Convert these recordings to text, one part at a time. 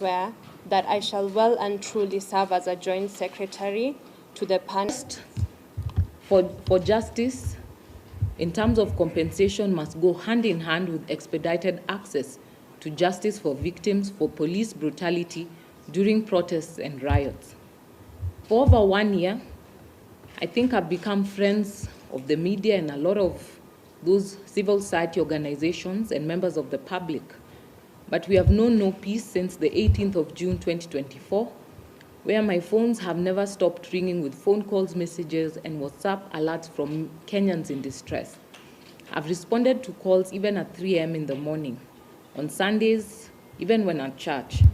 swear that I shall well and truly serve as a joint secretary to the panel. For justice, in terms of compensation, must go hand in hand with expedited access to justice for victims for police brutality during protests and riots. For over 1 year, I think I've become friends of the media and a lot of those civil society organizations and members of the public. But we have known no peace since the 18th of June 2024, where my phones have never stopped ringing with phone calls, messages, and WhatsApp alerts from Kenyans in distress. I've responded to calls even at 3 a.m. in the morning, on Sundays, even when at church.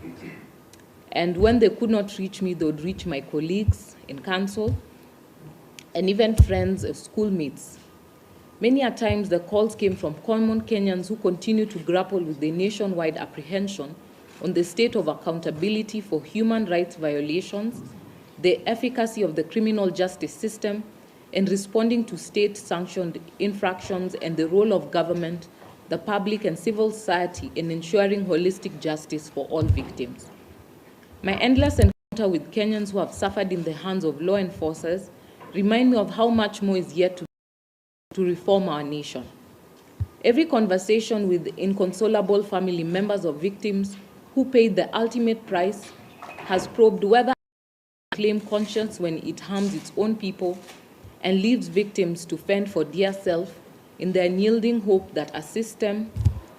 And when they could not reach me, they would reach my colleagues in council and even friends or schoolmates. Many a times the calls came from common Kenyans who continue to grapple with the nationwide apprehension on the state of accountability for human rights violations, the efficacy of the criminal justice system, and responding to state-sanctioned infractions, and the role of government, the public, and civil society in ensuring holistic justice for all victims. My endless encounter with Kenyans who have suffered in the hands of law enforcers remind me of how much more is yet to reform our nation. Every conversation with inconsolable family members of victims who paid the ultimate price has probed whether claim conscience when it harms its own people and leaves victims to fend for dear self in the unyielding hope that a system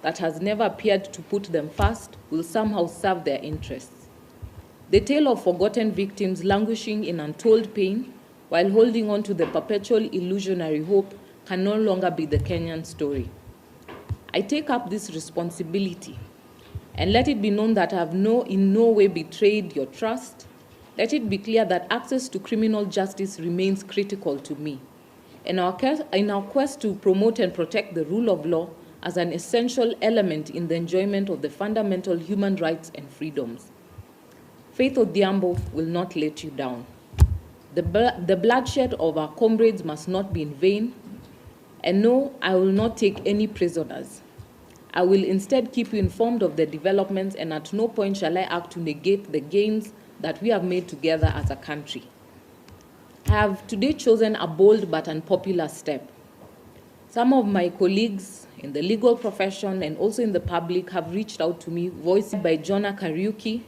that has never appeared to put them first will somehow serve their interests. The tale of forgotten victims languishing in untold pain while holding on to the perpetual illusionary hope can no longer be the Kenyan story. I take up this responsibility, and let it be known that I have in no way betrayed your trust. Let it be clear that access to criminal justice remains critical to me. In our quest to promote and protect the rule of law as an essential element in the enjoyment of the fundamental human rights and freedoms. Faith Odhiambo will not let you down. The bloodshed of our comrades must not be in vain. And no, I will not take any prisoners. I will instead keep you informed of the developments, and at no point shall I act to negate the gains that we have made together as a country. I have today chosen a bold but unpopular step. Some of my colleagues in the legal profession and also in the public have reached out to me, voiced by Jonah Kariuki,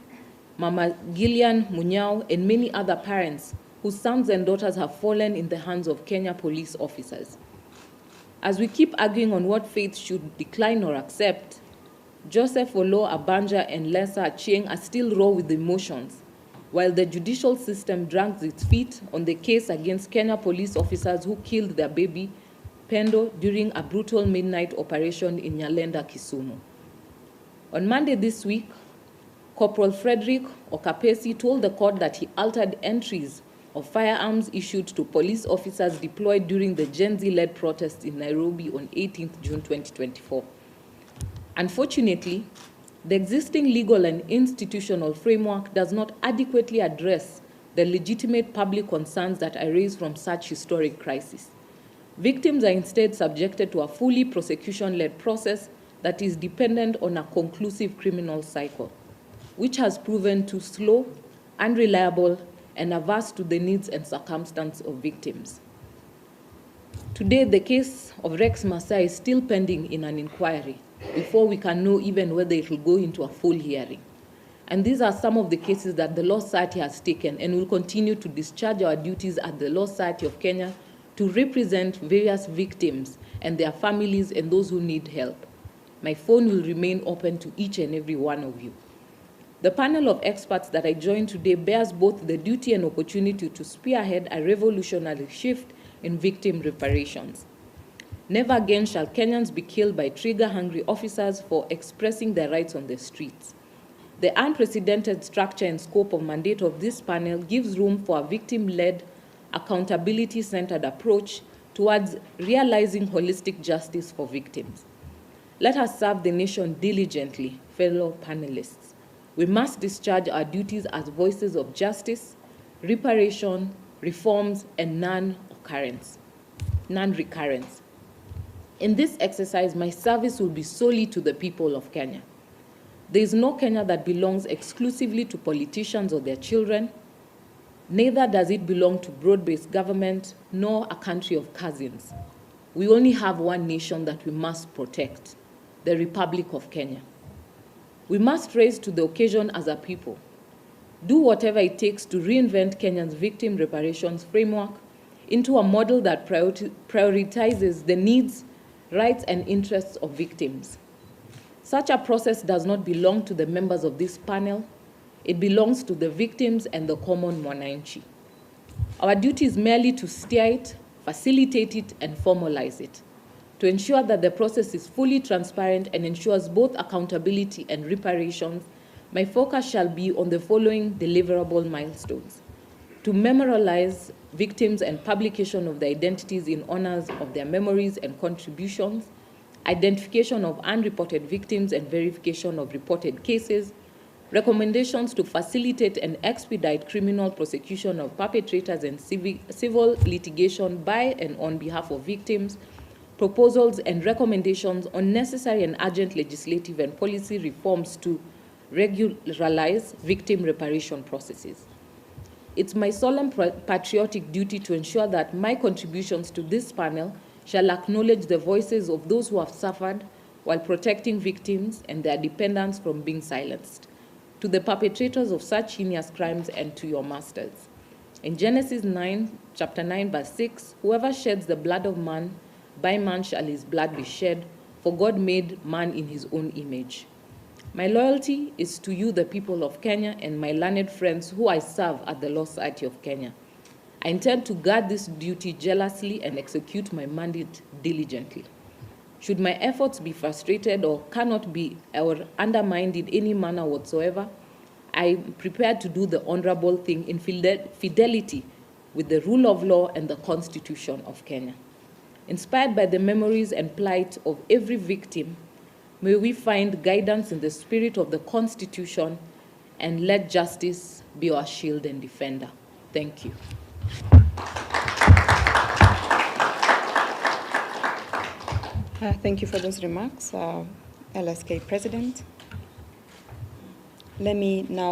Mama Gillian Munyao, and many other parents whose sons and daughters have fallen in the hands of Kenya police officers. As we keep arguing on what faith should decline or accept, Joseph Olo Abanja and Lesa Achieng are still raw with emotions, while the judicial system drags its feet on the case against Kenya police officers who killed their baby, Pendo, during a brutal midnight operation in Nyalenda, Kisumu. On Monday this week, Corporal Frederick Okapesi told the court that he altered entries of firearms issued to police officers deployed during the Gen Z-led protests in Nairobi on 18th June 2024. Unfortunately, the existing legal and institutional framework does not adequately address the legitimate public concerns that arise from such historic crises. Victims are instead subjected to a fully prosecution-led process that is dependent on a conclusive criminal cycle, which has proven too slow, unreliable, and averse to the needs and circumstances of victims. Today, the case of Rex Masai is still pending in an inquiry before we can know even whether it will go into a full hearing. And these are some of the cases that the Law Society has taken and will continue to discharge our duties at the Law Society of Kenya to represent various victims and their families and those who need help. My phone will remain open to each and every one of you. The panel of experts that I joined today bears both the duty and opportunity to spearhead a revolutionary shift in victim reparations. Never again shall Kenyans be killed by trigger-hungry officers for expressing their rights on the streets. The unprecedented structure and scope of mandate of this panel gives room for a victim-led, accountability-centered approach towards realizing holistic justice for victims. Let us serve the nation diligently, fellow panelists. We must discharge our duties as voices of justice, reparation, reforms, and non-recurrence. In this exercise, my service will be solely to the people of Kenya. There is no Kenya that belongs exclusively to politicians or their children. Neither does it belong to broad-based government, nor a country of cousins. We only have one nation that we must protect, the Republic of Kenya. We must rise to the occasion as a people, do whatever it takes to reinvent Kenya's victim reparations framework into a model that prioritizes the needs, rights, and interests of victims. Such a process does not belong to the members of this panel. It belongs to the victims and the common mwananchi. Our duty is merely to steer it, facilitate it, and formalize it, to ensure that the process is fully transparent and ensures both accountability and reparations. My focus shall be on the following deliverable milestones: to memorialize victims and publication of their identities in honors of their memories and contributions, identification of unreported victims and verification of reported cases, recommendations to facilitate and expedite criminal prosecution of perpetrators and civil litigation by and on behalf of victims, proposals and recommendations on necessary and urgent legislative and policy reforms to regularize victim reparation processes. It's my solemn patriotic duty to ensure that my contributions to this panel shall acknowledge the voices of those who have suffered while protecting victims and their dependents from being silenced, to the perpetrators of such heinous crimes and to your masters. In Genesis 9, chapter 9, verse 6, whoever sheds the blood of man, by man shall his blood be shed, for God made man in his own image. My loyalty is to you, the people of Kenya, and my learned friends who I serve at the Law Society of Kenya. I intend to guard this duty jealously and execute my mandate diligently. Should my efforts be frustrated or cannot be or undermined in any manner whatsoever, I am prepared to do the honorable thing in fidelity with the rule of law and the Constitution of Kenya. Inspired by the memories and plight of every victim, may we find guidance in the spirit of the Constitution, and let justice be our shield and defender. Thank you. Thank you for those remarks, LSK President. Let me now